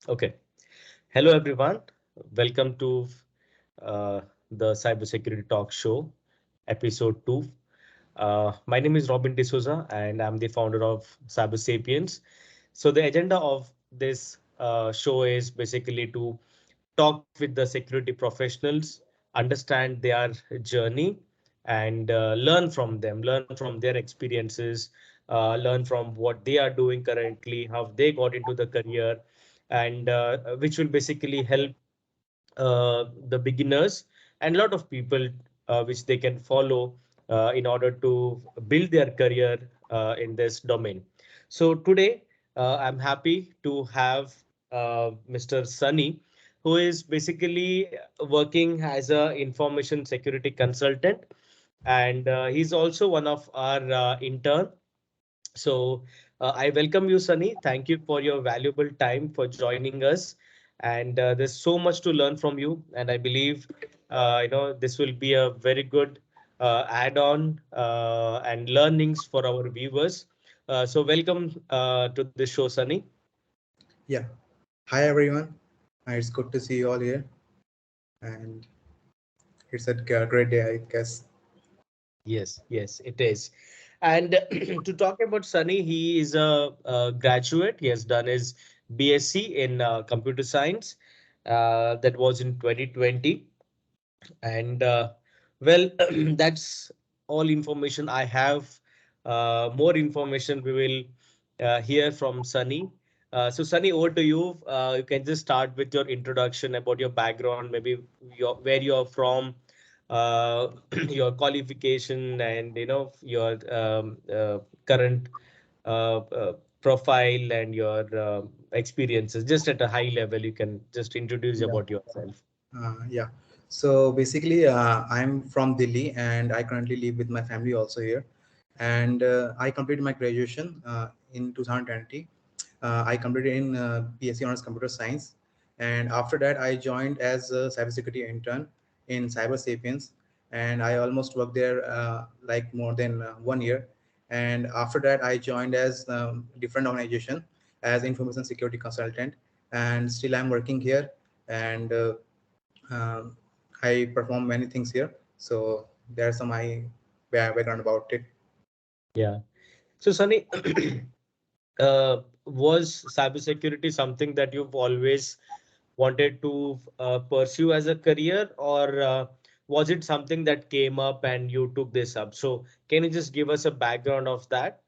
Okay. Hello, everyone. Welcome to uh, the Cybersecurity Talk Show, episode 2. My name is Robin D'Souza, and I'm the founder of CyberSapiens. So, the agenda of this show is basically to talk with the security professionals, understand their journey, and learn from their experiences, learn from what they are doing currently, how they got into the career, and which will basically help the beginners and a lot of people which they can follow in order to build their career in this domain. So today I'm happy to have Mr. Sunny, who is basically working as a information security consultant, and he's also one of our intern. So I welcome you, Sunny. Thank you for your valuable time for joining us. And there's so much to learn from you. And I believe this will be a very good add-on and learnings for our viewers. So welcome to the show, Sunny. Yeah. Hi everyone. It's good to see you all here, and it's a great day, I guess. Yes, yes, it is. And to talk about Sunny, he is a graduate. He has done his BSc in computer science. That was in 2020. And well, that's all information I have. More information we will hear from Sunny. So Sunny, over to you. You can just start with your introduction about your background, maybe where you are from, uh, your qualification, and your current uh, uh, profile and your experiences. Just at a high level, you can just introduce Yeah. about yourself. Yeah. So basically, I'm from Delhi, and I currently live with my family also here. And I completed my graduation in 2020. I completed in BSc Honors Computer Science, and after that, I joined as a cybersecurity intern in CyberSapiens, and I almost worked there like more than 1 year. And after that, I joined as different organization as information security consultant, and still I'm working here. And um, I perform many things here. So there's some my background about it. Yeah. So Sunny, was cybersecurity something that you've always wanted to pursue as a career, or was it something that came up and you took this up? So can you just give us a background of that?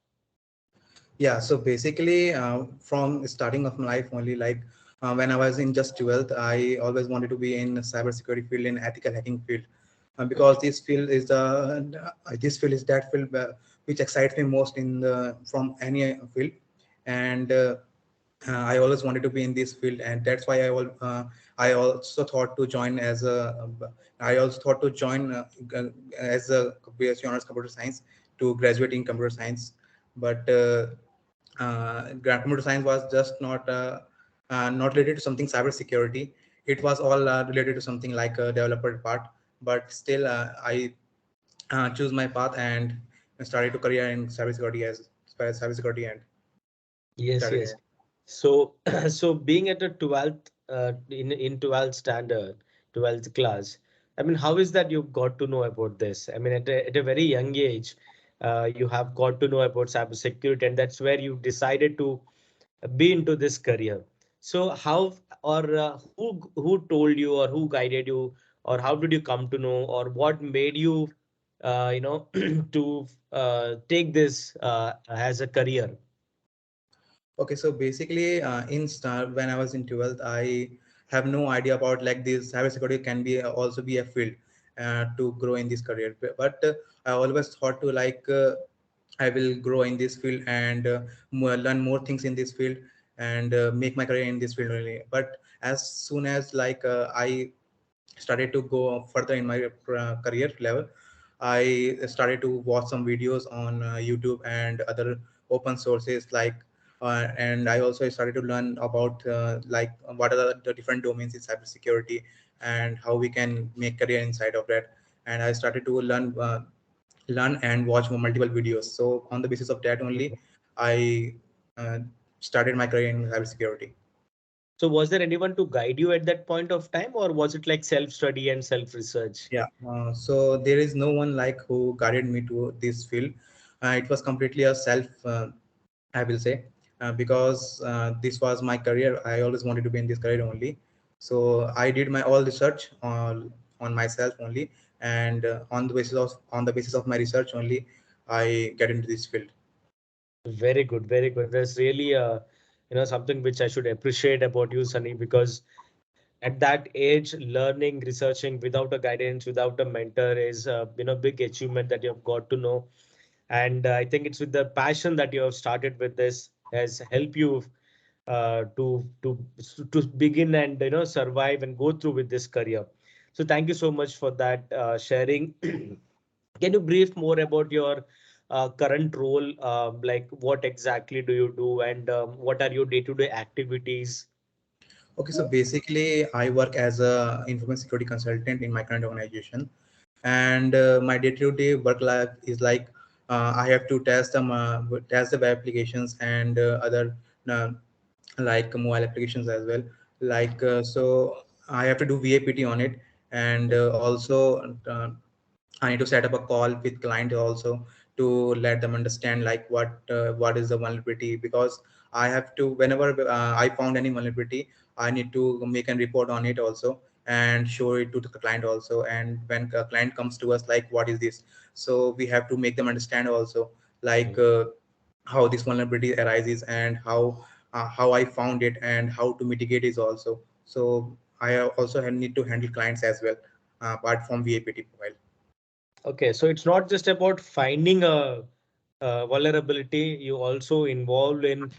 Yeah, so basically, from starting of my life only, like when I was in just 12th, I always wanted to be in cybersecurity field, in ethical hacking field, because this field is that field which excites me most in the from any field. And I always wanted to be in this field, and that's why I also thought to join as a I also thought to join as a BSc honors computer science to graduate in computer science. But computer science was just not related to something cybersecurity. It was all related to something like a developer part. But still, I choose my path and started to career in cybersecurity as cybersecurity and Yes, started yes. here. So, so being at a 12th, in 12th standard, 12th class, I mean, how is that you got to know about this? I mean, at a very young age, you have got to know about cybersecurity, and that's where you decided to be into this career. So how, or who told you, or who guided you, or how did you come to know, or what made you, to take this as a career? Okay, so basically, when I was in 12th, I have no idea about like this cybersecurity can be also be a field to grow in this career. But I always thought to I will grow in this field and learn more things in this field and make my career in this field only. But as soon as I started to go further in my career level, I started to watch some videos on YouTube and other open sources and I also started to learn about what are the different domains in cybersecurity and how we can make career inside of that. And I started to learn and watch multiple videos. So on the basis of that only, I uh, started my career in cybersecurity. So was there anyone to guide you at that point of time, or was it like self-study and self-research? Yeah. So there is no one like who guided me to this field. It was completely a self, I will say, because this was my career. I always wanted to be in this career only. So I did my all research on myself only, and on the basis of my research only, I get into this field. Very good, very good. That's really something which I should appreciate about you, Sunny, because at that age, learning, researching without a guidance, without a mentor is big achievement that you have got to know. And I think it's with the passion that you have started with this has helped you to begin and survive and go through with this career. So thank you so much for that sharing. Can you brief more about your current role? Like what exactly do you do, and what are your day-to-day activities? Okay, so basically, I work as a information security consultant in my current organization, and my day-to-day work life is like I have to test the web applications and other uh, like mobile applications as well. So I have to do VAPT on it, and also I need to set up a call with client also to let them understand like what is the vulnerability, because I have to, whenever I found any vulnerability, I need to make a report on it also and show it to the client also. And when a client comes to us like what is this, so we have to make them understand also like how this vulnerability arises and how I found it and how to mitigate it also. So I also need to handle clients as well, apart from VAPT profile. Okay, so it's not just about finding a vulnerability. You also involved in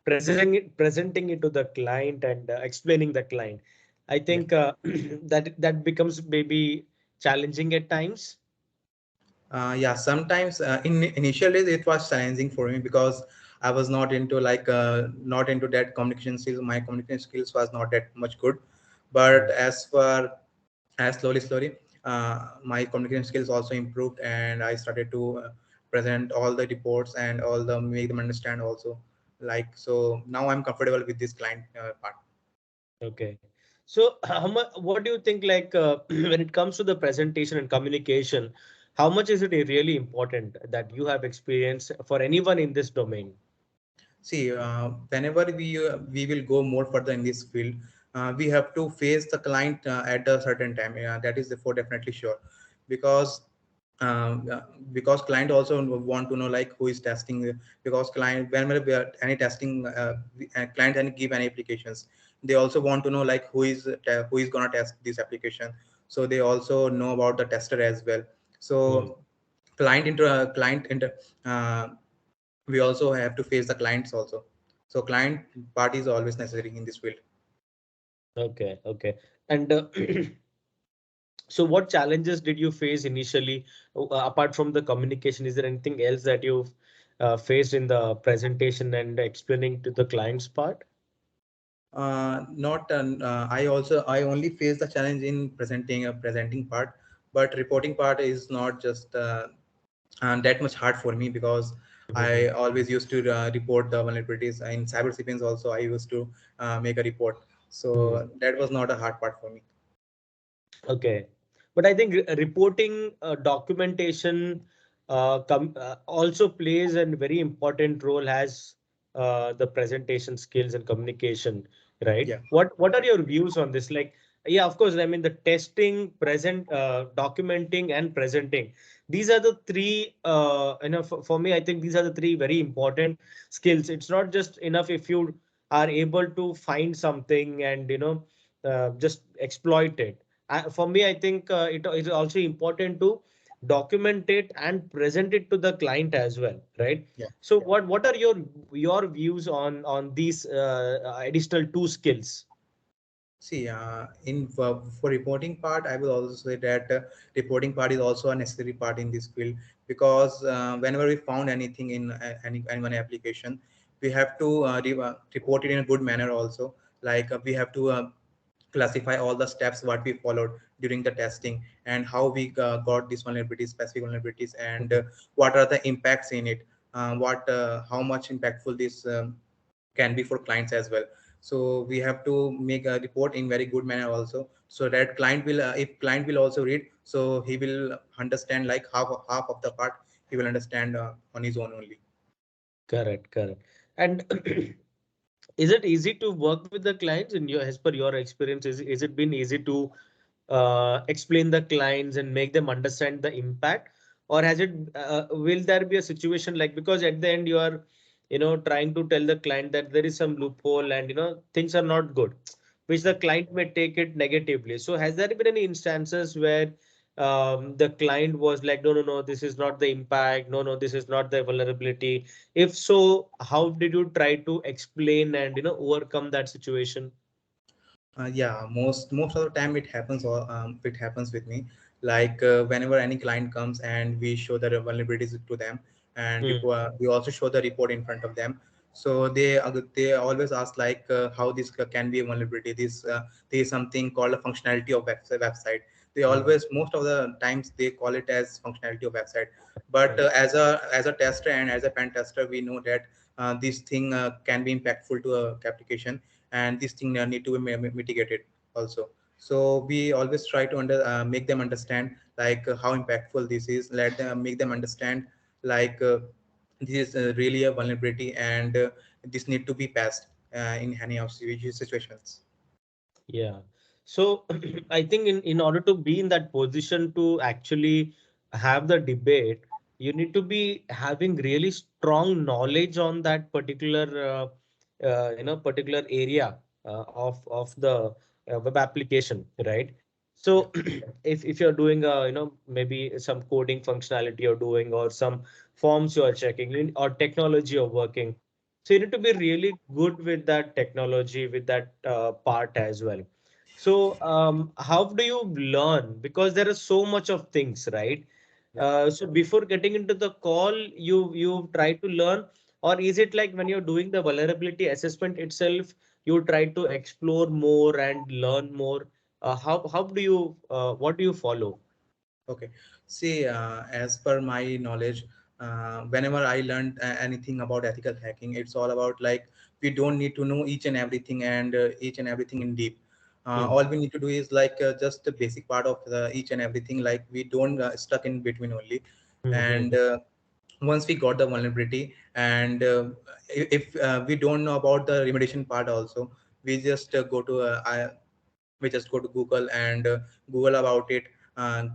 presenting it to the client and explaining the client. I Yeah. think that becomes maybe challenging at times. Yeah, sometimes in initial days it was challenging for me because I was not into that communication skills. My communication skills was not that much good, but Mm. as slowly, my communication skills also improved, and I started to present all the reports and all the make them understand also. Like, so now I'm comfortable with this client part. Okay. So how much, what do you think like when it comes to the presentation and communication, how much is it really important that you have experience for anyone in this domain? See, whenever we will go more further in this field, we have to face the client at a certain time. That is for definitely sure, because um, uh, because client also want to know like who is testing. Because client, whenever we are any testing, client and give any applications, they also want to know like who is gonna test this application. So they also know about the tester as well. Hmm. So client inter we also have to face the clients also. So client part is always necessary in this field. Okay, okay. And so what challenges did you face initially, apart from the communication? Is there anything else that you've faced in the presentation and explaining to the client's part? Not I only face the challenge in presenting part, but reporting part is not just that much hard for me, because I Mhm. always used to report the vulnerabilities in CyberSapiens. Also I used to make a report, Hmm. so that was not a hard part for me. Okay. But I think reporting documentation also plays a very important role as the presentation skills and communication, right? Yeah. What are your views on this? Like, yeah, of course, I mean the testing, documenting and presenting. These are the three, for me, I think these are the three very important skills. It's not just enough if you are able to find something and, just exploit it. For me, I think it is also important to document it and present it to the client as well, right? Yeah. So what are your views on these additional two skills? See, for reporting part, I will also say that reporting part is also a necessary part in this field, because whenever we found anything in any one application, we have to report it in a good manner also. Like we have to classify all the steps what we followed during the testing, and how we got these vulnerabilities, specific vulnerabilities, and Mhm. what are the impacts in it, what how much impactful this can be for clients as well. So we have to make a report in very good manner also, so that client will if client will also read, so he will understand like half of the part he will understand on his own only. Correct, correct. And is it easy to work with the clients in your, as per your experience? Is it been easy to explain the clients and make them understand the impact, or has it will there be a situation like, because at the end you are, trying to tell the client that there is some loophole and things are not good, which the client may take it negatively. So has there been any instances where the client was like, no, no, no, this is not the impact, no, no, this is not the vulnerability? If so, how did you try to explain and overcome that situation? Yeah, most of the time it happens, or it happens with me. Like whenever any client comes and we show the vulnerabilities to them, and Hmm. we also show the report in front of them. So they always ask like how this can be a vulnerability. There is something called a functionality of website. They Hmm. always, most of the times they call it as functionality of website. But Hmm. as a tester and as a pen tester, we know that this thing can be impactful to a application, and this thing need to be mitigated also. So we always try to make them understand like how impactful this is, let them make them understand like this is really a vulnerability, and this need to be passed in any of situations. Yeah. So I think in order to be in that position to actually have the debate, you need to be having really strong knowledge on that particular particular area of the web application, right? Yeah. So if you're doing maybe some coding functionality you're doing, or some forms you are checking or technology you're working, so you need to be really good with that technology, with that part as well. So how do you learn? Because there is so much of things, right? Yeah. So before getting into the call, you try to learn, or is it like when you're doing the vulnerability assessment itself, you try to explore more and learn more? How do you what do you follow? Okay. See, as per my knowledge, whenever I learned anything about ethical hacking, it's all about like we don't need to know each and everything, and each and everything in deep. Hmm. All we need to do is like just the basic part of the each and everything. Like we don't stuck in between only, Hmm. Hmm. and once we got the vulnerability, and if we don't know about the remediation part also, we just go to we just go to Google and Google about it, uh,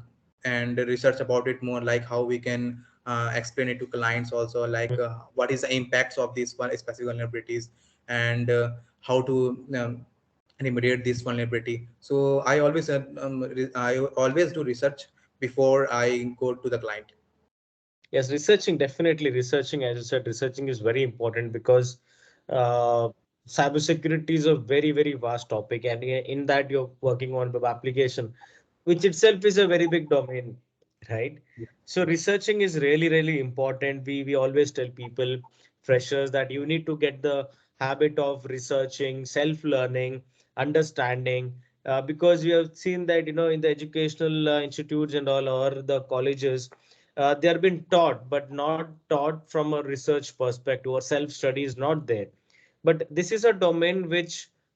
and research about it more, like how we can explain it to clients also, like what is the impacts of these one specific vulnerabilities, and how to remediate this vulnerability. So I always do research before I go to the client. Yes, researching, definitely researching. As you said, researching is very important because uh, cybersecurity is a very, very vast topic, and in that you're working on web application, which itself is a very big domain, right? So researching is really, really important. We always tell people, freshers, that you need to get the habit of researching, self-learning, understanding, because we have seen that in the educational institutes and all, or the colleges, they are being taught, but not taught from a research perspective, or self-study is not there. But this is a domain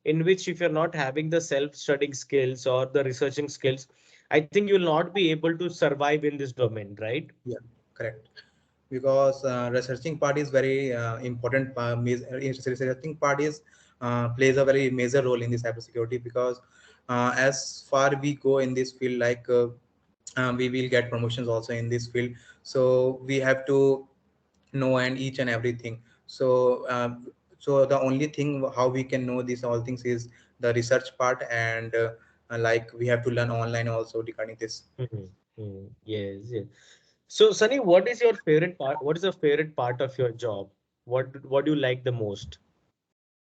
in which if you're not having the self-studying skills or the researching skills, I think you'll not be able to survive in this domain, right? Yeah, correct. Because researching part is very important. Researching part is plays a very major role in the cybersecurity, because as far we go in this field, like we will get promotions also in this field. So we have to know and each and everything. So so the only thing how we can know these all things is the research part, and like we have to learn online also regarding this. Mhm. Yes, yes. So, Sunny, what is your favorite part? What is the favorite part of your job? What do you like the most?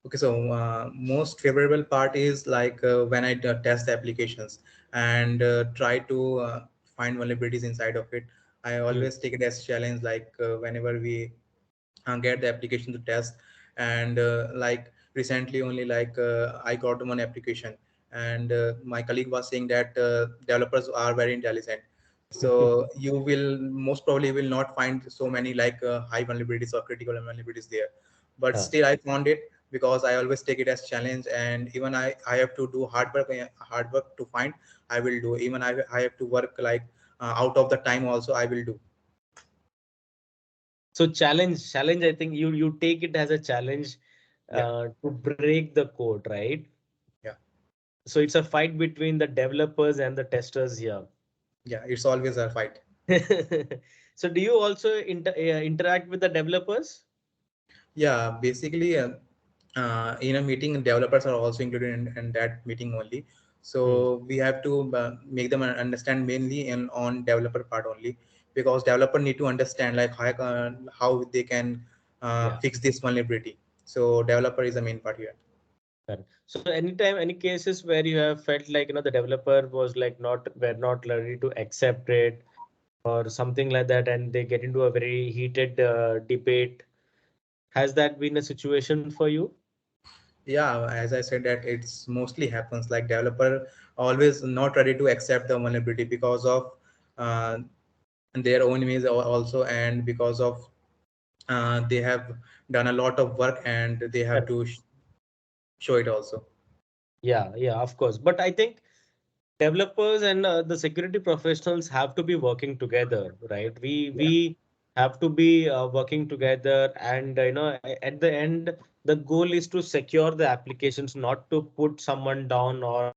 Okay, so most favorable part is like when I test the applications and try to find vulnerabilities inside of it. I Hmm. always take it as challenge, like whenever we get the application to test, and like recently only, like I got one application, and my colleague was saying that developers are very intelligent, so you will most probably will not find so many like high vulnerabilities or critical vulnerabilities there, but Huh. still I found it. because I always take it as challenge, and even I have to do hard work to find, I will do. Even I have to work like out of the time also I will do. So challenge. I think you take it as a challenge Yeah, to break the code, right? yeah, So it's a fight between the developers and the testers here. yeah, it's always a fight. So do you also interact with the developers? Yeah, basically, in a meeting, developers are also included in that meeting only. Hmm. So we have to make them understand mainly in on developer part only, because developer need to understand like how they can Yeah. fix this vulnerability. So developer is the main part here. Correct. So anytime, any cases where you have felt like, the developer was like were not ready to accept it or something like that, and they get into a very heated debate. Has that been a situation for you? Yeah, as I said that it's mostly happens like developer always not ready to accept the vulnerability because of uh, their own ways also, and because of they have done a lot of work and they have Correct. to show it also. Yeah, yeah, of course. But I think developers and the security professionals have to be working together, right? we Yeah, we have to be working together, and at the end the goal is to secure the applications, not to put someone down or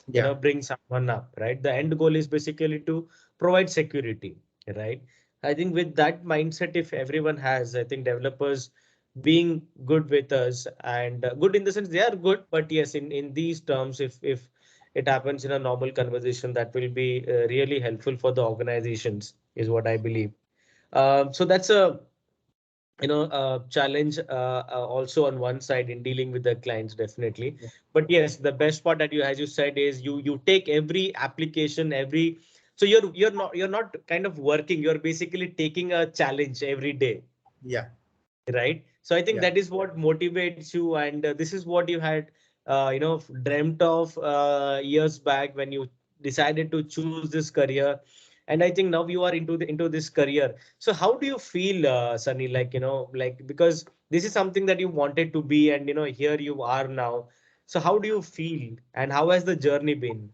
yeah, bring someone up, right? The end goal is basically to provide security, right? I think with that mindset, if everyone has, I think developers being good with us, and good in the sense they are good, but yes, in these terms, if it happens in a normal conversation, that will be really helpful for the organizations, is what I believe. So that's a challenge also on one side in dealing with the clients, definitely. yeah, But yes, the best part that you, as you said, is you take every application, every, so you're not kind of working, you're basically taking a challenge every day, yeah, right? So I think yeah, that is what motivates you, and this is what you had dreamt of years back when you decided to choose this career. And I think now you are into this career. So how do you feel, Sunny, like, like, because this is something that you wanted to be, and here you are now. So how do you feel, and how has the journey been?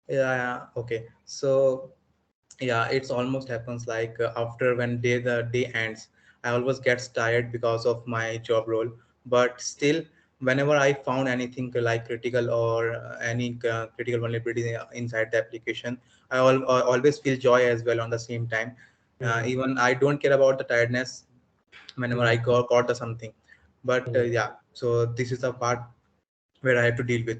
yeah. Okay, so yeah, it's almost happens like after when the day ends, I always gets tired because of my job role. But still, whenever I found anything like critical or any critical vulnerability inside the application, I always feel joy as well on the same time. Hmm. Even I don't care about the tiredness whenever I Hmm. got the something. But Hmm. yeah, so this is the part where I have to deal with.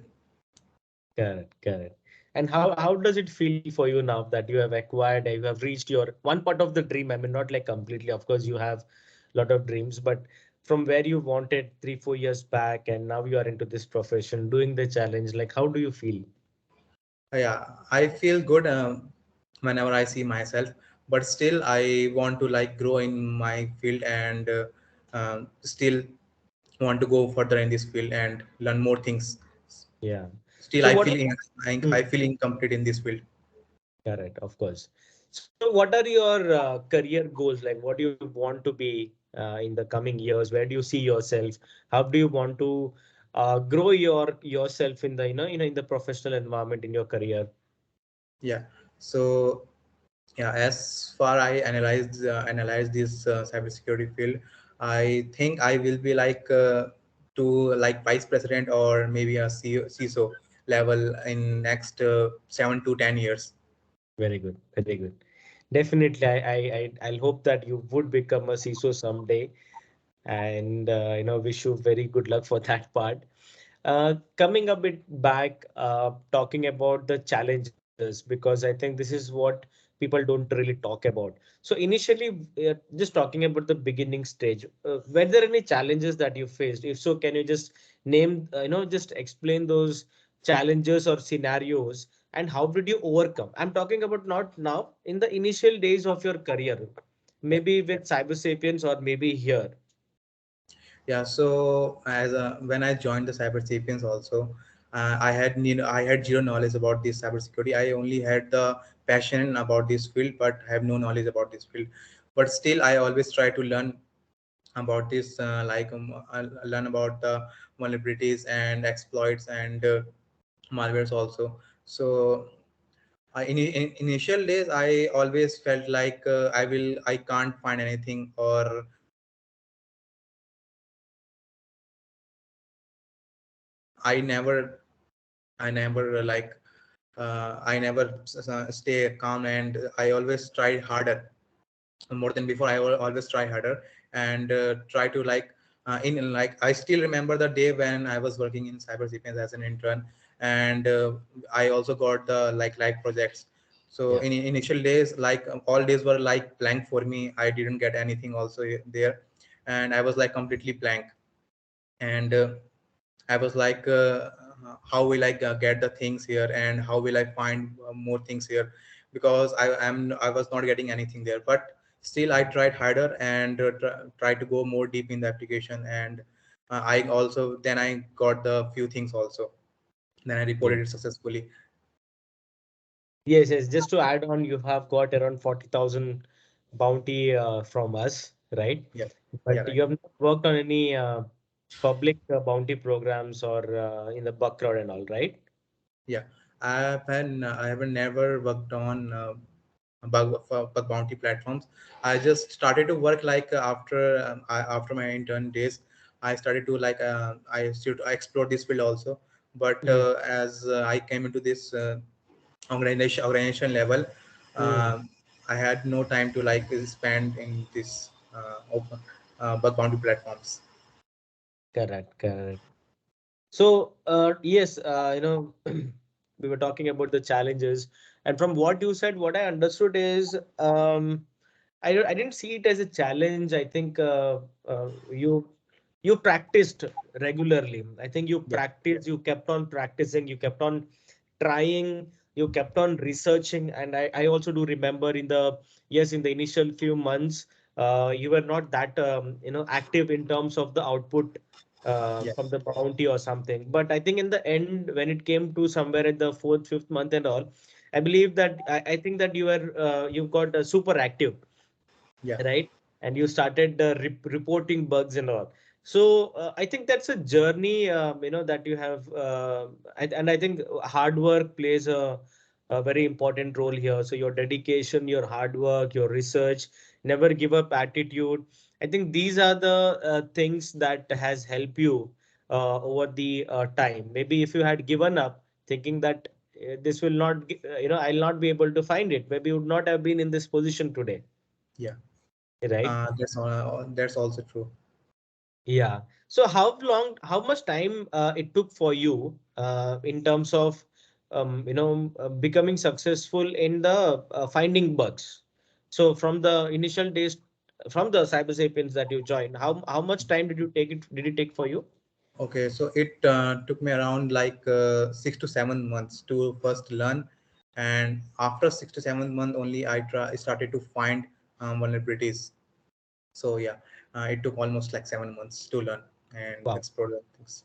Correct, correct. And how does it feel for you now that you have acquired, you have reached your one part of the dream? I mean, not like completely, of course, you have a lot of dreams, but from where you wanted 3, 4 years back, and now you are into this profession, doing the challenge, like how do you feel? Yeah, I feel good whenever I see myself, but still I want to like grow in my field, and still want to go further in this field and learn more things. Yeah. Still So I what? feel I Hmm. feel incomplete in this field. Correct, of course. So what are your career goals? Like, what do you want to be in the coming years? Where do you see yourself? How do you want to grow yourself in the in the professional environment in your career? Yeah, so yeah, as far I analyze this cybersecurity field, I think I will be like to like vice president or maybe a CISO level in next 7 to 10 years. Very good, very good. Definitely, I'll hope that you would become a CISO someday, and wish you very good luck for that part. Coming a bit back, talking about the challenges, because I think this is what people don't really talk about. So initially, just talking about the beginning stage, were there any challenges that you faced? If so, can you just name, just explain those challenges or scenarios, and how did you overcome? I'm talking about not now, in the initial days of your career, Yeah. maybe with CyberSapiens or maybe here. Yeah, so as when I joined the CyberSapiens also, I had zero knowledge about this cybersecurity. I only had the passion about this field, but have no knowledge about this field. But still, I always try to learn about this, I'll learn about the vulnerabilities and exploits and malwares also. So in initial days, I always felt like I can't find anything, or I never, I never like, I never stay calm, and I always try harder more than before. I will always try harder and try to like in like I still remember the day when I was working in CyberSapiens as an intern, and I also got the like live projects. So Yeah. in initial days, like all days were like blank for me. I didn't get anything also there, and I was like completely blank. And I was like, how will I get the things here, and how will I find more things here? Because I was not getting anything there. But still, I tried harder and tried to go more deep in the application. And I also then I got the few things also. Then I Yeah. reported it successfully. Yes, yes. Just to add on, you have got around 40,000 bounty from us, right? Yeah, yeah, But right. you have not worked on any public bounty programs or in the bug crowd and all, right? Yeah, I have never worked on bug bounty platforms. I just started to work like after my intern days. I started to like I should explore this field also. But Mm. as I came into this organization level, Mm. uh, I had no time to like spend in this open bug bounty platforms. Correct, correct. So, yes, we were talking about the challenges, and from what you said, what I understood is, I didn't see it as a challenge. I think you practiced regularly. I think you Yeah, practiced, you kept on practicing, you kept on trying, you kept on researching, and I also do remember in the yes, in the initial few months, you were not that active in terms of the output yeah, from the bounty or something. But I think in the end, when it came to somewhere at the fourth, fifth month and all, I believe that I think that you got super active, yeah, right? And you started reporting bugs and all. So I think that's a journey, that you have, and I think hard work plays a very important role here. So your dedication, your hard work, your research, never give up attitude. I think these are the things that has helped you over the time. Maybe if you had given up, thinking that this will not, I'll not be able to find it. Maybe you would not have been in this position today, yeah. right? That's also true. Yeah. So how much time it took for you in terms of becoming successful in the finding bugs? So from the initial days, from the Cyber Sapiens that you joined, how much time did it take for you? Okay, so it took me around like 6 to 7 months to first learn, and after 6 to 7 months only I started to find vulnerabilities. So yeah, it took almost like 7 months to learn and Wow. explore the things.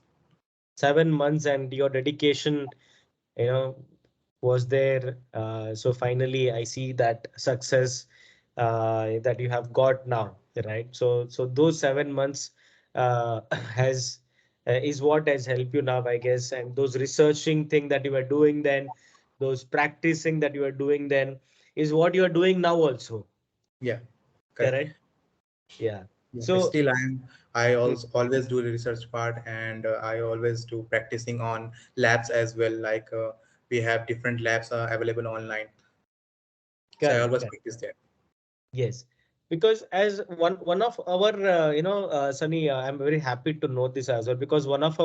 7 months and your dedication, you know, was there. So finally, I see that success that you have got now, right? So those 7 months has is what has helped you now, I guess. And those researching thing that you were doing then, those practicing that you were doing then, is what you are doing now also, Yeah, correct. correct? Yeah. Yeah, but So. still I Hmm. also always do the research part, and I always do practicing on labs as well. Like we have different labs available online, so I Correct, always correct. practice there. Yes, because as one of our Sunny, I'm very happy to know this as well, because one of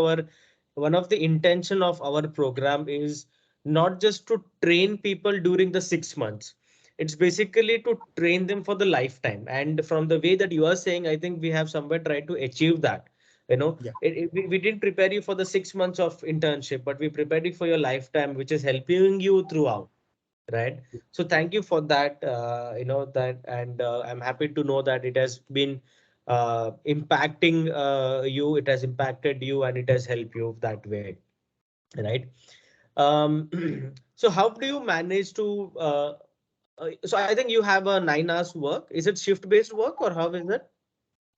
the intention of our program is not just to train people during the 6 months. It's basically to train them for the lifetime. And from the way that you are saying, I think we have somewhere tried to achieve that. Yeah, We didn't prepare you for the 6 months of internship, but we prepared you for your lifetime, which is helping you throughout, right? So thank you for that, and I'm happy to know that it has been impacting you, it has impacted you, and it has helped you that way, right? um so how do you manage to so I think you have a 9 hours work. Is it shift based work or how is it?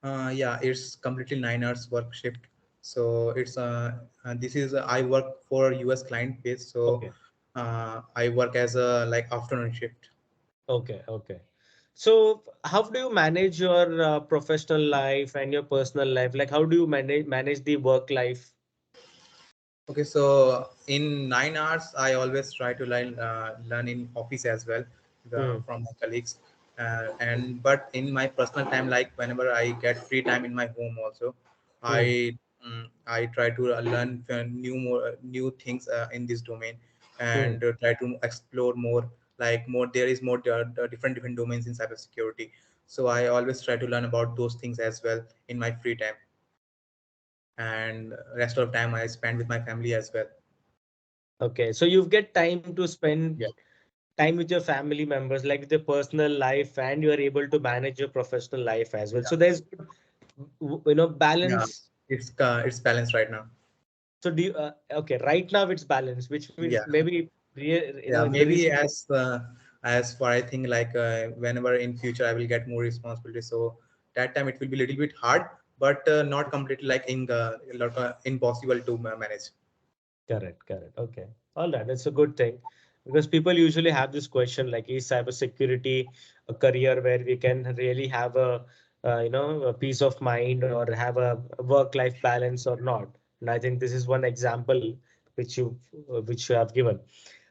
Yeah, it's completely 9 hours work shift. So it's this is I work for US client base. So Okay. I work as a like afternoon shift. Okay. Okay. So how do you manage your professional life and your personal life? Like, how do you manage the work life? Okay, so in 9 hours, I always try to learn in office as well Hmm. from my colleagues, and but in my personal time, like whenever I get free time in my home, also, Hmm. I try to learn new things in this domain, Hmm. and try to explore more. Like more, there is more different domains in cybersecurity. So I always try to learn about those things as well in my free time, and rest of time I spend with my family as well. Okay. So you get time to spend Yeah. time with your family members, like with your personal life, and you are able to manage your professional life as well. Yeah. So there's Yeah, balance. it's balanced right now. So do you okay, right now it's balanced, which means Yeah, maybe yeah. in the Maybe recent. as for I think like whenever in future I will get more responsibility, so that time it will be a little bit hard, but not completely like impossible to manage. Correct, correct. Okay. All right. That's a good thing because people usually have this question like, is cybersecurity a career where we can really have a peace of mind or have a work-life balance or not? And I think this is one example which you have given.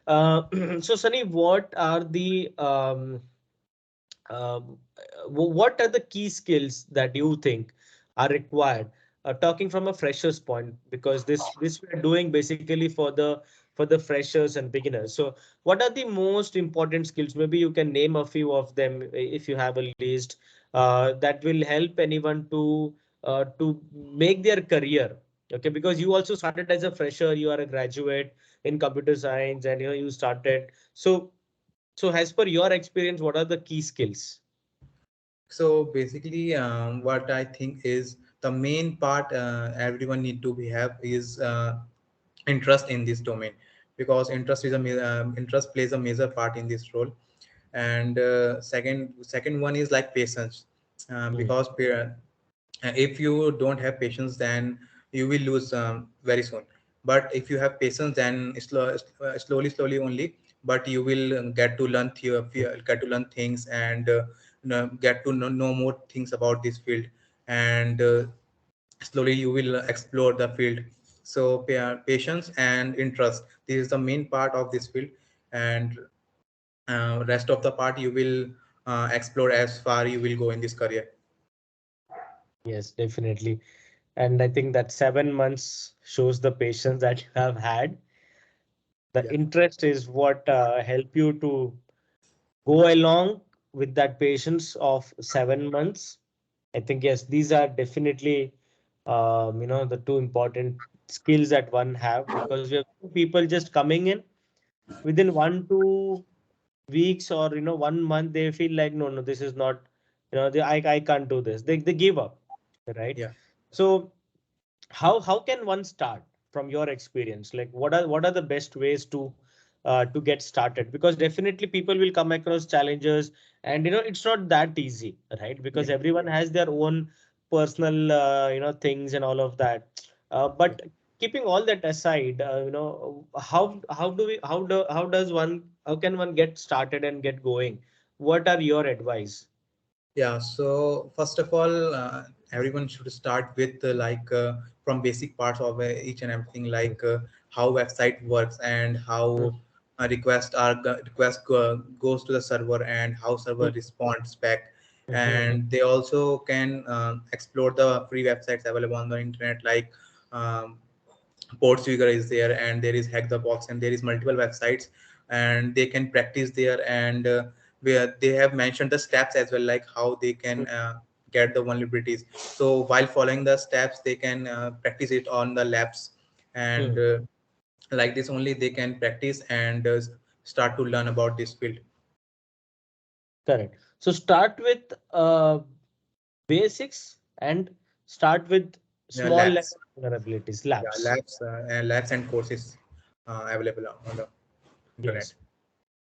So Sunny, what are the what are the key skills that you think are required, talking from a fresher's point, because this we're doing basically for the freshers and beginners. So what are the most important skills? Maybe you can name a few of them if you have a list that will help anyone to make their career. Okay, because you also started as a fresher, you are a graduate in computer science, and you started. So as per your experience, what are the key skills? So basically, what I think is the main part everyone need to be have is interest in this domain, because interest plays a major part in this role. And second one is like patience, Hmm. because if you don't have patience, then you will lose very soon. But if you have patience, then slowly only, but you will get to learn things, and get to know more things about this field, and slowly you will explore the field. So patience and interest, this is the main part of this field, and rest of the part you will explore as far you will go in this career. Yes, definitely. And I think that 7 months shows the patience that you have had. The Yeah. interest is what help you to go along with that patience of 7 months. I think yes, these are definitely the two important skills that one have, because we have people just coming in within 1 2 weeks or 1 month. They feel like no, this is not, I can't do this. They give up, right? Yeah. So how can one start from your experience? Like what are the best ways to get started? Because definitely people will come across challenges, and it's not that easy, right? Because Yeah. everyone has their own personal things and all of that. Yeah. But keeping all that aside, how can one get started and get going? What are your advice? Yeah, so first of all, everyone should start with from basic parts of each and everything, Mm, like how website works, and mm, how request goes to the server, and how server mm, responds back. mm, mm, And they also can explore the free websites available on the internet, like um, Portsfigure is there, and there is Hack the Box, and there is multiple websites, and they can practice there, and where they have mentioned the steps as well, like how they mm, can get the vulnerabilities. So while following the steps, they can practice it on the labs, and mm. like this only they can practice and start to learn about this field. Correct. So start with basics and start with small Labs, level vulnerabilities, yeah, labs. labs and courses available on the internet. Yes.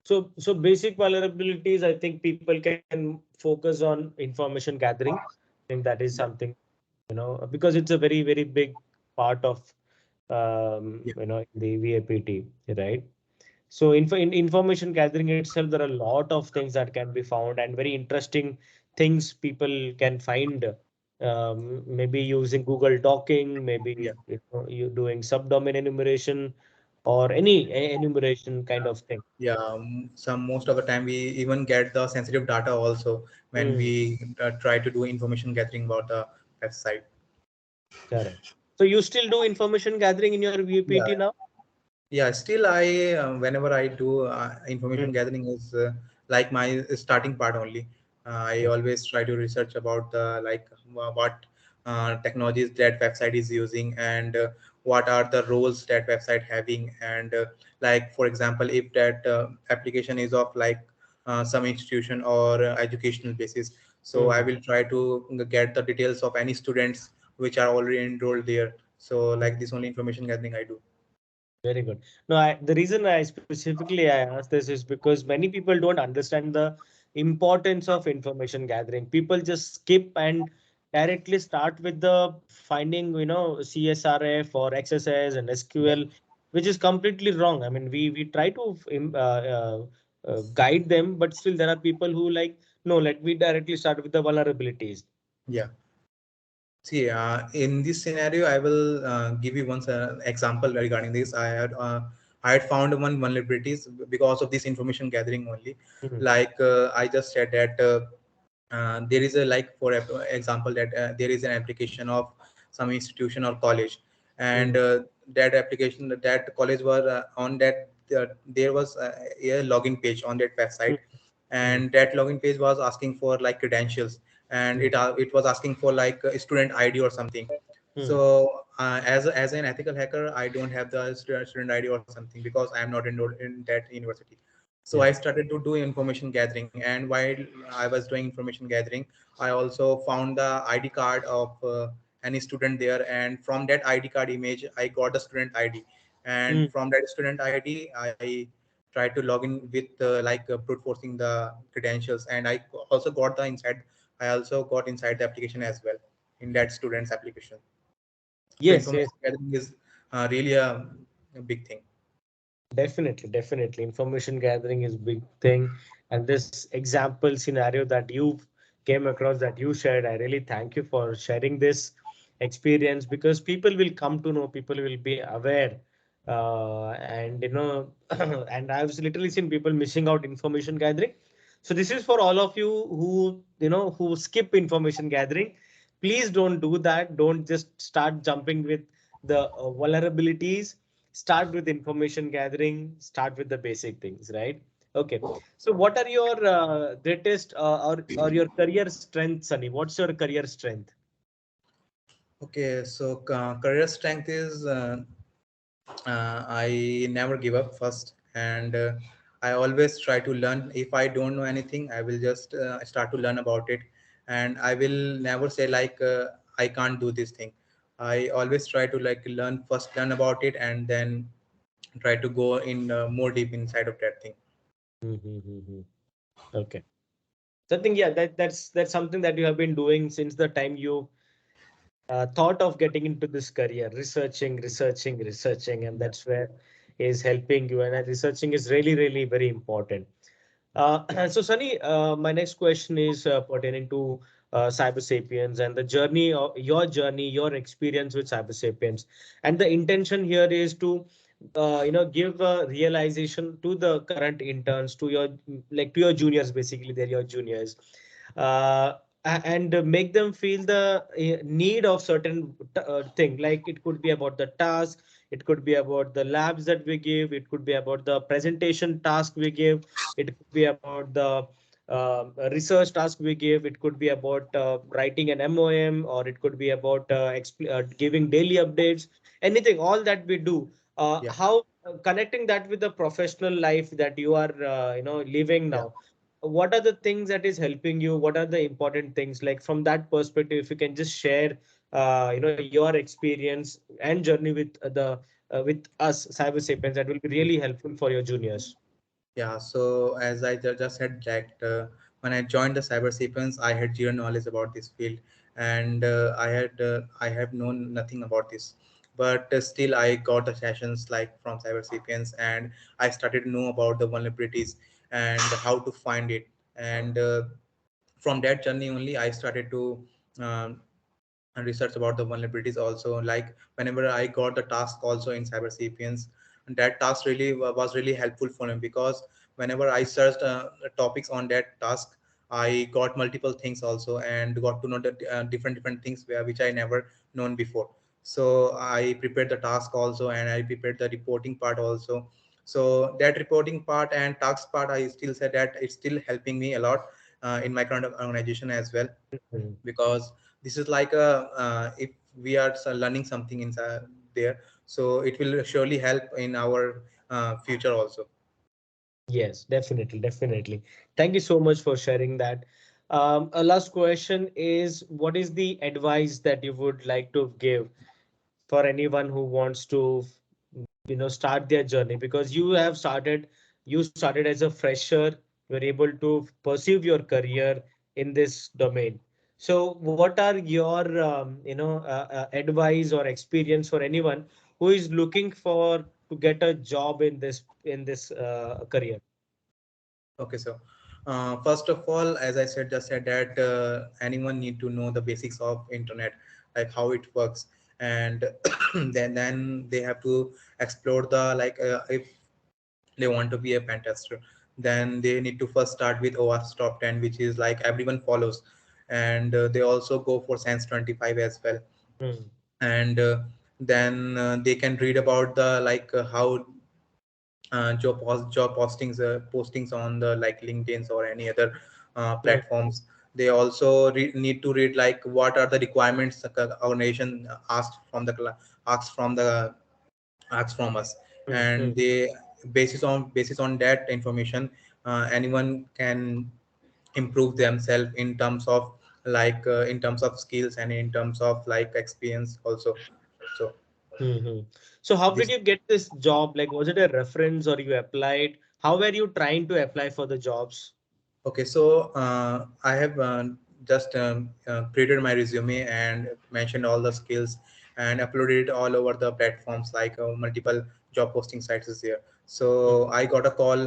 So basic vulnerabilities, I think people can focus on information gathering. think that is Yeah, something, because it's a very, very big part of, yeah, the VAPT, right? So in information gathering itself, there are a lot of things that can be found and very interesting things people can find. Maybe using Google Docking, yeah. maybe you doing subdomain enumeration or any enumeration kind of thing. Yeah, some most of the time we even get the sensitive data also when Hmm, we try to do information gathering about the website. correct. So you still do information gathering in your Yeah, VPT now? yeah. Still, I whenever I do information Hmm. gathering is like my starting part only. I always try to research about like what technologies that website is using, and what are the roles that website having, and like for example, if that application is of like some institution or educational basis, so I Hmm. will try to get the details of any students which are already enrolled there. So like this only information gathering I do. Very good. No, the reason I specifically I asked this is because many people don't understand the importance of information gathering. People just skip and directly start with the finding, CSRF or XSS and Yeah. SQL, which is completely wrong. I mean, we try to guide them, but still there are people who like, no, let me directly start with the vulnerabilities. Yeah. See, in this scenario, I will give you one example regarding this. I had found one vulnerabilities because of this information gathering only. Mhm. Like I just said that there is a like for example that there is an application of some institution or college, and Mhm. that application that college was on that there was a login page on that website, Mhm. and that login page was asking for like credentials, and Mhm. it was asking for like a student ID or something. Mhm. So as an ethical hacker, I don't have the student ID or something because I am not enrolled in that university. So I Yeah. started to do information gathering, and while I was doing information gathering, I also found the ID card of any student there, and from that ID card image I got the student ID, and Mhm. from that student ID I tried to log in with like brute forcing the credentials, and I also got the inside, I also got inside the application as well in that student's application. So Yes, yes. information gathering is really a big thing. Definitely, definitely. Information gathering is big thing. And this example scenario that you came across that you shared, I really thank you for sharing this experience because people will come to know, people will be aware. And and I've literally seen people missing out information gathering. So this is for all of you who skip information gathering. Please don't do that. Don't just start jumping with the vulnerabilities. Start with information gathering, start with the basic things, right? Okay. So what are your greatest or your career strength, Sunny? What's your career strength? Okay, so career strength is I never give up first, and I always try to learn. If I don't know anything, I will just start to learn about it, and I will never say like I can't do this thing. I always try to like learn first, learn about it, and then try to go in more deep inside of that thing. Mm-hmm. Okay. So I think, yeah, that's something that you have been doing since the time you thought of getting into this career, researching, and Yeah, that's where is helping you. And researching is really, really very important. So, Sunny, my next question is pertaining to CyberSapiens and the journey, your experience with CyberSapiens. And the intention here is to, give a realization to the current interns, to your to your juniors, basically, they're your juniors, uh, and make them feel the need of certain thing. Like it could be about the task, it could be about the labs that we give, it could be about the presentation task we give, it could be about the research task we give. It could be about writing an MOM, or it could be about giving daily updates. Anything, all that we do. yeah, How connecting that with the professional life that you are, living yeah. now. What are the things that is helping you? What are the important things? Like from that perspective, if you can just share, your experience and journey with us, Cyber Sapiens, that will be really helpful for your juniors. Yeah, so as I just said that when I joined the cyber sapiens, I had zero knowledge about this field, and I have known nothing about this. But still, I got the sessions like from CyberSapiens, and I started to know about the vulnerabilities and how to find it. And from that journey only, I started to um, and research about the vulnerabilities also. Like whenever I got the task also in CyberSapiens, and that task really was really helpful for me, because whenever I searched topics on that task, I got multiple things also, and got to know the different things which I never known before. So I prepared the task also, and I prepared the reporting part also. So that reporting part and task part, I still said that it's still helping me a lot in my current organization as well, Mhm. because this is like a if we are learning something inside there, so it will surely help in our future also. Yes, definitely, definitely. Thank you so much for sharing that. A last question is, what is the advice that you would like to give for anyone who wants to, start their journey? Because you started as a fresher, you're able to pursue your career in this domain. So what are your, advice or experience for anyone who is looking for to get a job in this career? Okay, so first of all, as I said, just said that anyone need to know the basics of internet, like how it works. And then they have to explore the like if they want to be a pen tester, then they need to first start with OWASP top 10, which is like everyone follows. And they also go for sense 25 as well. Hmm. And then they can read about the like how job postings on the like LinkedIn's or any other Hmm. platforms. They also need to read like what are the requirements the organization asked from the asks from us. Hmm. And Hmm. they basis on that information, anyone can improve themselves in terms of like in terms of skills and in terms of like experience also. So Hmm. So how did this. you get this job? Like, was it a reference or you applied? How were you trying to apply for the jobs? Okay, so I have just created my resume and mentioned all the skills and uploaded it all over the platforms like multiple job posting sites is there. Hmm. So I got a call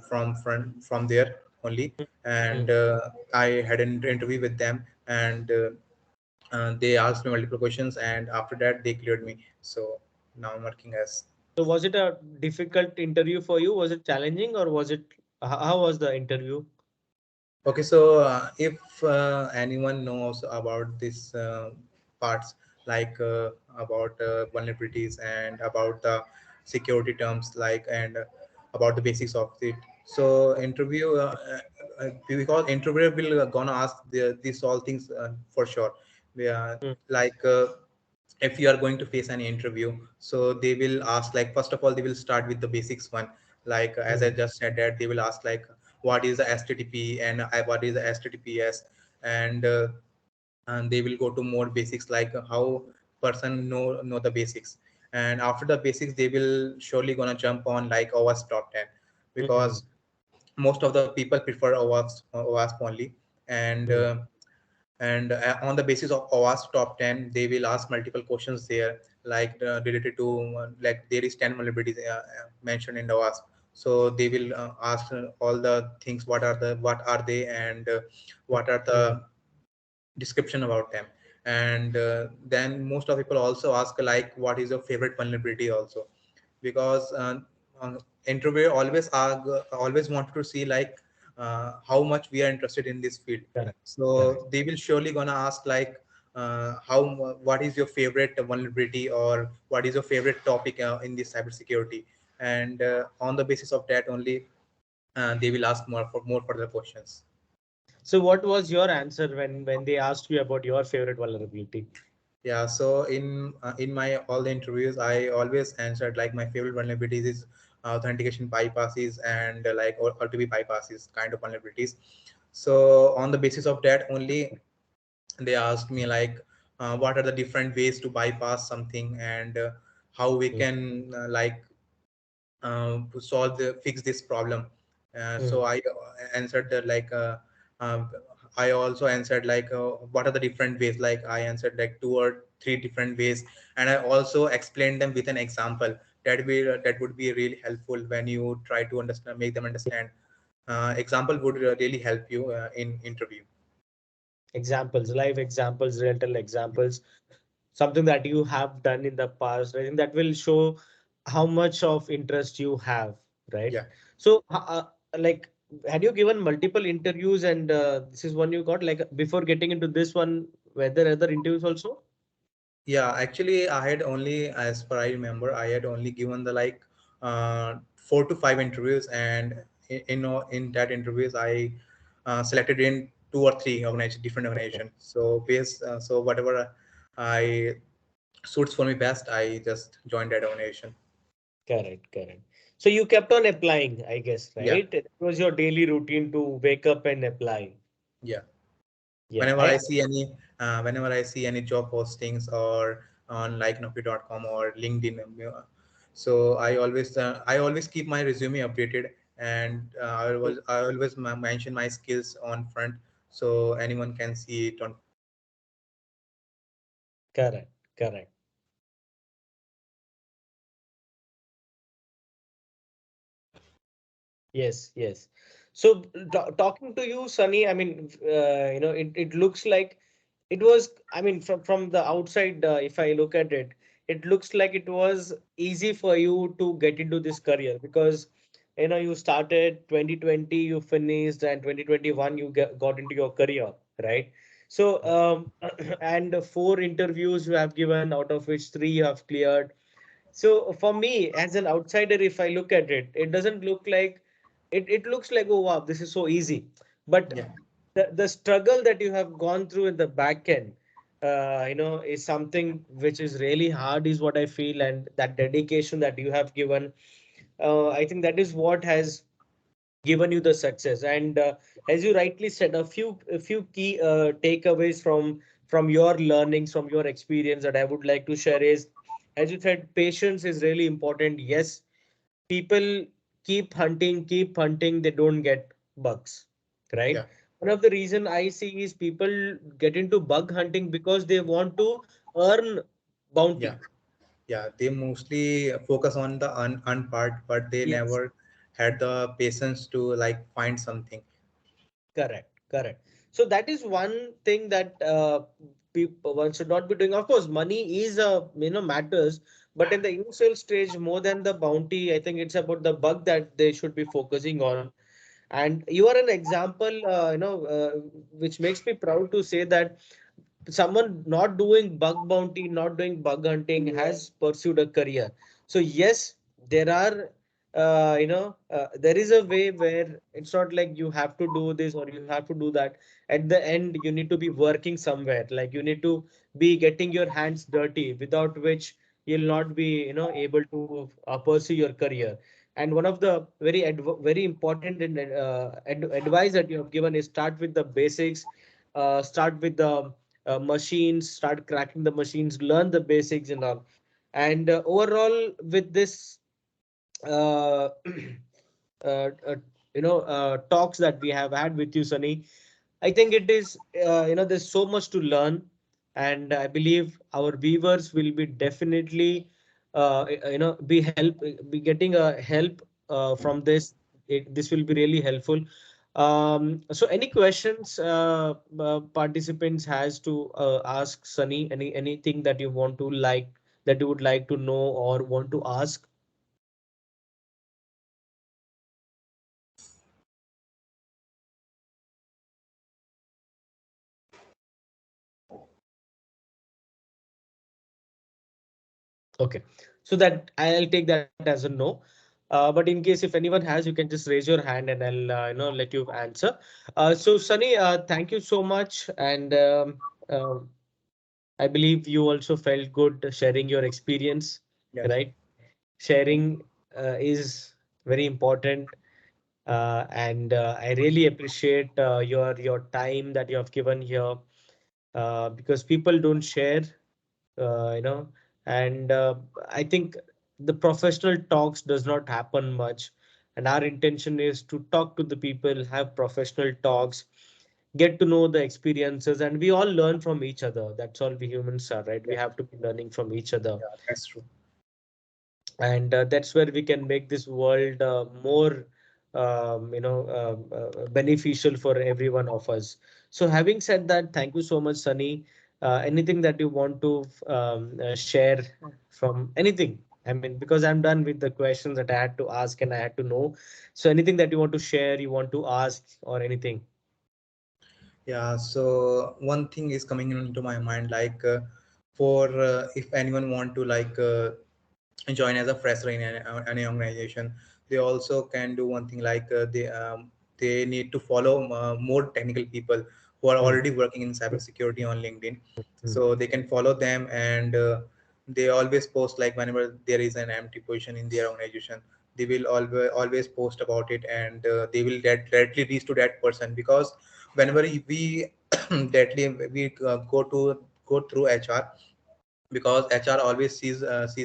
from there only, Hmm. and I had an interview with them, and they asked me multiple questions, and after that they cleared me. So now I'm working as. So was it a difficult interview for you? Was it challenging or was it, how was the interview? Okay, so if anyone knows about these parts, like about vulnerabilities and about the security terms, like and about the basics of it, so interview because interviewer will gonna ask these all things for sure. We are Hmm. like if you are going to face any interview, so they will ask like first of all they will start with the basics one, like as I Hmm. just said that they will ask like what is the http and what is the https. And and they will go to more basics like how person know the basics. And after the basics they will surely gonna jump on like OWASP top 10, Hmm. because most of the people prefer OWASP only. And Hmm. on the basis of OWASP top 10 they will ask multiple questions there, like related to like there is 10 vulnerabilities mentioned in the OWASP. So they will ask all the things, what are they, and what are Hmm. the description about them. And then most of people also ask like what is your favorite vulnerability also, because interviewer always wanted to see like how much we are interested in this field. Correct. Correct. So they will surely gonna ask like what is your favorite vulnerability, or what is your favorite topic in this cybersecurity. And on the basis of that only they will ask more further questions. So what was your answer when they asked you about your favorite vulnerability? Yeah, so in my all the interviews, I always answered like my favorite vulnerabilities is authentication bypasses and like or OTP bypasses kind of vulnerabilities. So on the basis of that only, they asked me like what are the different ways to bypass something, and how we Hmm. can like to solve the fix this problem. Hmm. So I answered that like uh, I also answered like what are the different ways. Like I answered like two or three different ways, and I also explained them with an example. That would be really helpful when you try to understand, make them understand. Example would really help you in interview. Examples, live examples, real examples, something that you have done in the past. I think that will show how much of interest you have, right? Yeah. So, like, had you given multiple interviews and this is one you got, like, before getting into this one, were there other interviews also? Yeah, actually, I had only, as per I remember, I had only given the like 4 to 5 interviews, and in that interviews, I selected in two or three organization, different Okay. organization. So so whatever I suits for me best, I just joined that organization. Correct, correct. So you kept on applying, I guess, Yeah, right? It was your daily routine to wake up and apply. yeah. Yeah, Whenever I I see any, whenever I see any job postings or on like Naukri.com or LinkedIn, so I always keep my resume updated, and I always mention my skills on front, so anyone can see it on. correct, correct. Yes, yes. So talking to you, Sunny, I mean, it looks like it was, I mean, from the outside, if I look at it, it looks like it was easy for you to get into this career because, you started 2020, you finished, and 2021, you got into your career, right? So, and four interviews you have given, out of which three you have cleared. So for me, as an outsider, if I look at it, it doesn't look like it looks like, oh wow, this is so easy. But Yeah, the struggle that you have gone through in the back end, is something which is really hard, is what I feel, and that dedication that you have given, I think that is what has given you the success. And as you rightly said, a few key takeaways from your learnings, from your experience that I would like to share is, as you said, patience is really important. Yes, people keep hunting, they don't get bugs, right? yeah, One of the reason I see is people get into bug hunting because they want to earn yeah, bounty. yeah. They mostly focus on the un part, but they Yes. never had the patience to like find something. Correct, correct. So that is one thing that people one should not be doing. Of course, money is matters, but in the initial stage, more than the bounty, I think it's about the bug that they should be focusing on. And you are an example, which makes me proud to say that someone not doing bug bounty, not doing bug hunting has pursued a career. So yes, there are, there is a way where it's not like you have to do this or you have to do that. At the end, you need to be working somewhere. Like you need to be getting your hands dirty, without which you'll not be, able to pursue your career. And one of the very important and advice that you have given is start with the basics, start with the machines, start cracking the machines, learn the basics and all. And overall, with this, uh, talks that we have had with you, Sunny, I think it is, there's so much to learn, and I believe our viewers will be definitely, be getting a help from this. This will be really helpful. So any questions participants has to ask Sunny? Anything that you want to like, that you would like to know or want to ask? Okay, so that I'll take that as a no. But in case if anyone has, you can just raise your hand and I'll let you answer. So Sunny, thank you so much, and I believe you also felt good sharing your experience, Yes. right? Sharing is very important, and I really appreciate your time that you have given here, because people don't share, uh, you know and I think the professional talks does not happen much, and our intention is to talk to the people, have professional talks, get to know the experiences, and we all learn from each other. That's all we humans are, right? We Yeah, have to be learning from each other, yeah, that's true. and that's where we can make this world more beneficial for every one of us. So having said that, thank you so much, Sunny. Anything that you want to share from anything? I mean, because I'm done with the questions that I had to ask and I had to know. So anything that you want to share, you want to ask, or anything? Yeah, so one thing is coming into my mind, like for if anyone want to like join as a fresher in any organization, they also can do one thing, like they need to follow more technical people who are Hmm. already working in cybersecurity on LinkedIn. Hmm. So they can follow them, and they always post, like whenever there is an empty position in their organization, they will always post about it, and they will directly reach to that person, because whenever we directly we go through HR, because HR always sees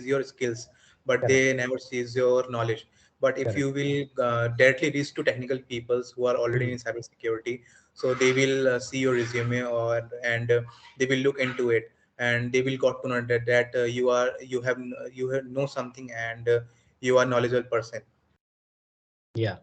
your skills, but Correct. they never sees your knowledge. But if Correct. you will directly reach to technical peoples who are already Hmm. in cybersecurity, so they will see your resume, or and they will look into it, and they will got to know that you have know something, and you are knowledgeable person. Yeah.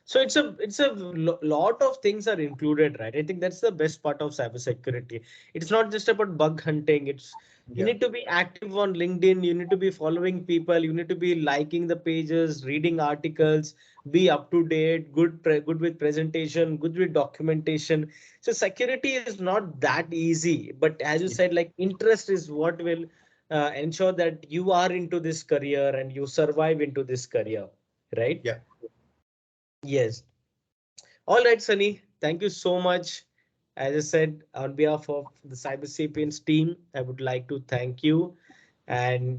So it's a lot of things are included, right? I think that's the best part of cybersecurity. It's not just about bug hunting. It's you Yeah, need to be active on LinkedIn. You need to be following people. You need to be liking the pages, reading articles, be up to date, good with presentation, good with documentation. So security is not that easy, but as you yeah, said, like interest is what will ensure that you are into this career and you survive into this career, right? yeah, Yes. All right, Sunny. Thank you so much. As I said, on behalf of the CyberSapiens team, I would like to thank you and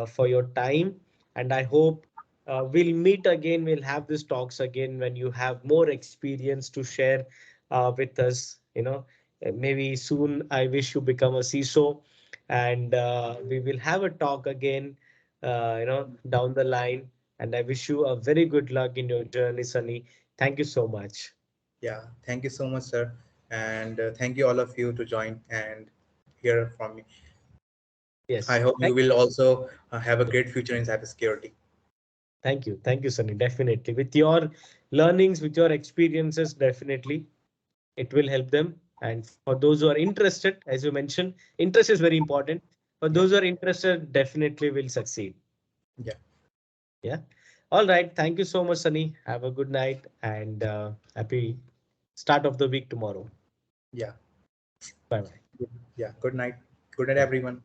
for your time. And I hope we'll meet again. We'll have these talks again when you have more experience to share with us. Maybe soon. I wish you become a CISO, and we will have a talk again. Down the line. And I wish you a very good luck in your journey, Sunny. Thank you so much. yeah. Thank you so much, sir, and thank you all of you to join and hear from me. I Yes. hope you will also have a great future in cybersecurity. Thank you. Thank you, Sunny. Definitely. With your learnings, with your experiences, definitely it will help them. And for those who are interested, as you mentioned, interest is very important. For Yeah, those who are interested, definitely will succeed. yeah, Yeah. All right. Thank you so much, Sunny. Have a good night and happy start of the week tomorrow. yeah, Bye bye. yeah. Good night. Good night, Yeah. everyone.